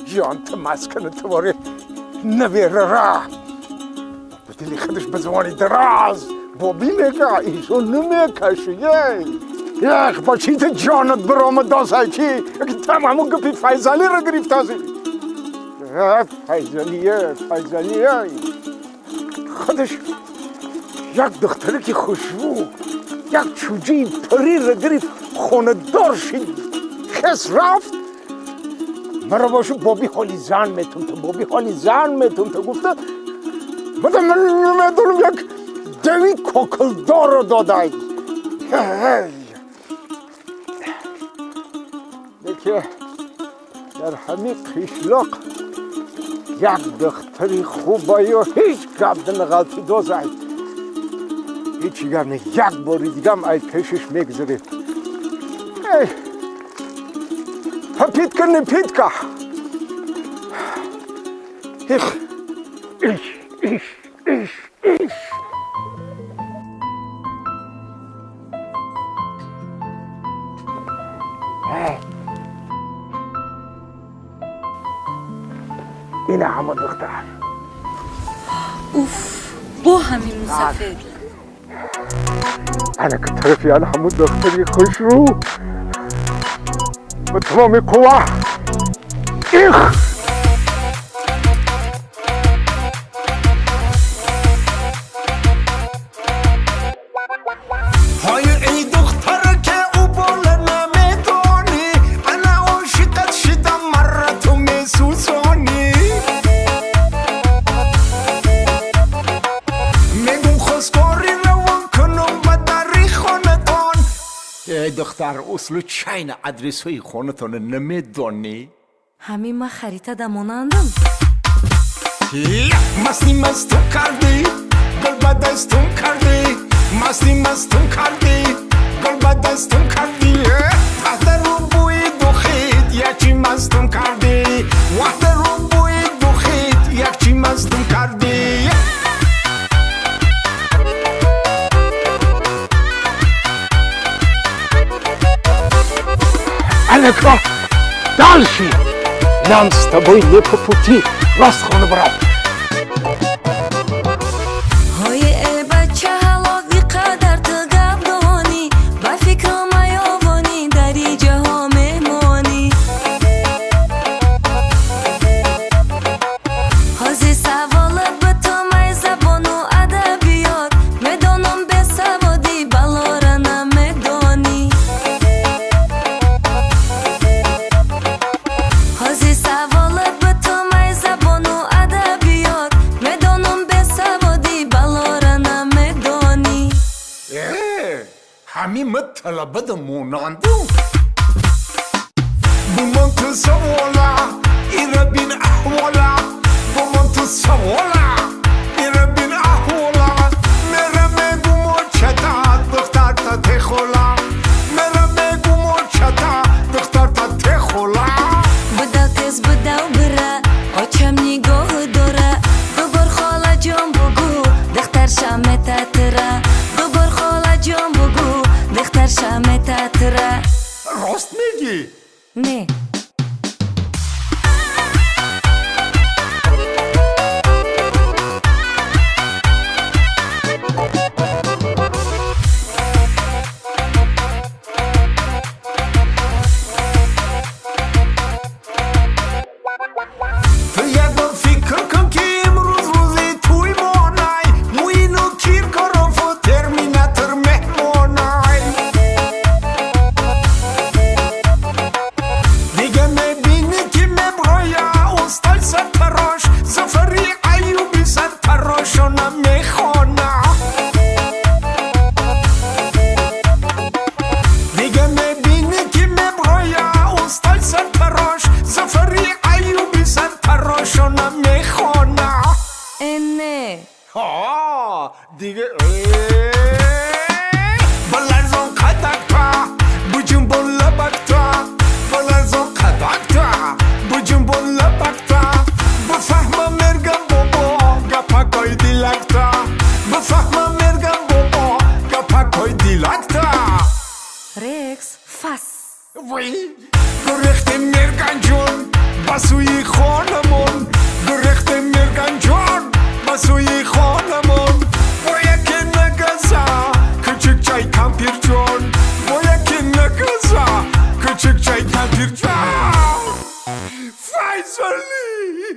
جان تو مسکن تواره نویر راه بدلی خودش به زمانی دراز بابی میگه ایشون نمیکشه یک با چیت جانت برام دازه چی اگه تمامو گپی فیضالی رو گرفت تازی فیضالیه خودش یک دختره که خوشبو یک چوجی پری رو گرفت خونه دار شد کس رفت مرا باشو بابی حالی زن میتون تو گفته من نمیدونم یک دوی کوکلدار رو دادای دیگه در همین قشلاق یک دختری خوب و هیچ گردن غلطی دازای هیچی گرنه یک باری دیگه هم ای پیشش میگذاره پیتکا ایش اینه همه دختر اوف با همین سفید انا که طرفی انا همون دختری خوش رو با تمام قوه های ای دختر که او بالا نمیدونی انا عاشقت شدم مرا تو میسوزانی میگم خواستگاری روان کنم و دری خونتان ای دختر اصل چین ادرس های خونتان نمیدونی همین ما خریده دمونندم مستی مستم کردی گل دستم کردی مستی مستم کردی گل دستم کردی وقت رو بوی دوخید یکی مستم کردی وقت رو بوی دوخید یکی مستم کردی الکا دالشی لانس تبایی لپپوتی راست خونه برام های ای بچه حلاقی قدر تو گبدانی با فکرم ایابانی در ایجه ها میمانی حاضی سوالت به تو می زبان و ادبیات میدانم به سوادی بلا را نمیدانی حاضی سوالت به تو می زبان و ادبیات میدانم به سوادی بلا را نمیدانی همین طلبه ده موناندم بومان تو سوالا ایره بین احوالا بومان تو سوالا ایره بین احوالا میره میگو مرچتا دختر تا تخولا میره میگو مرچتا دختر تا تخولا بدو تز بدو بره آچم نگاه داره دوبار خاله جان بگو دختر شمت تره دوبار خاله جان بگو دختر شمت تره راست میگی نه تو یک بار فکر کن که امروز روزی توی مانای موینو کیر کارف و ترمیناتر مهمانای دیگه میبینی که مبرایا استای سرپراش زفری ایوبی سرپراشو نمیخوانا دیگه میبینی که مبرایا استای سرپراش زفری ایوبی سرپراشو نمیخوانا نه دیگه بلرزون قدکتا بجنبون لبکتا بلرزون قدکتا بجنبون لبکتا بفهمم مرگم بابا گپکای دیلکتا بفهمم مرگم بابا گپکای دیلکتا رکس فس وی گرخت مرگن جون بسوی بسوی خانمون درخت مرگن جان بسوی خانمون باید که نگذا küçük çay kampir جان باید که نگذا küçük çay kampir جان فیضلی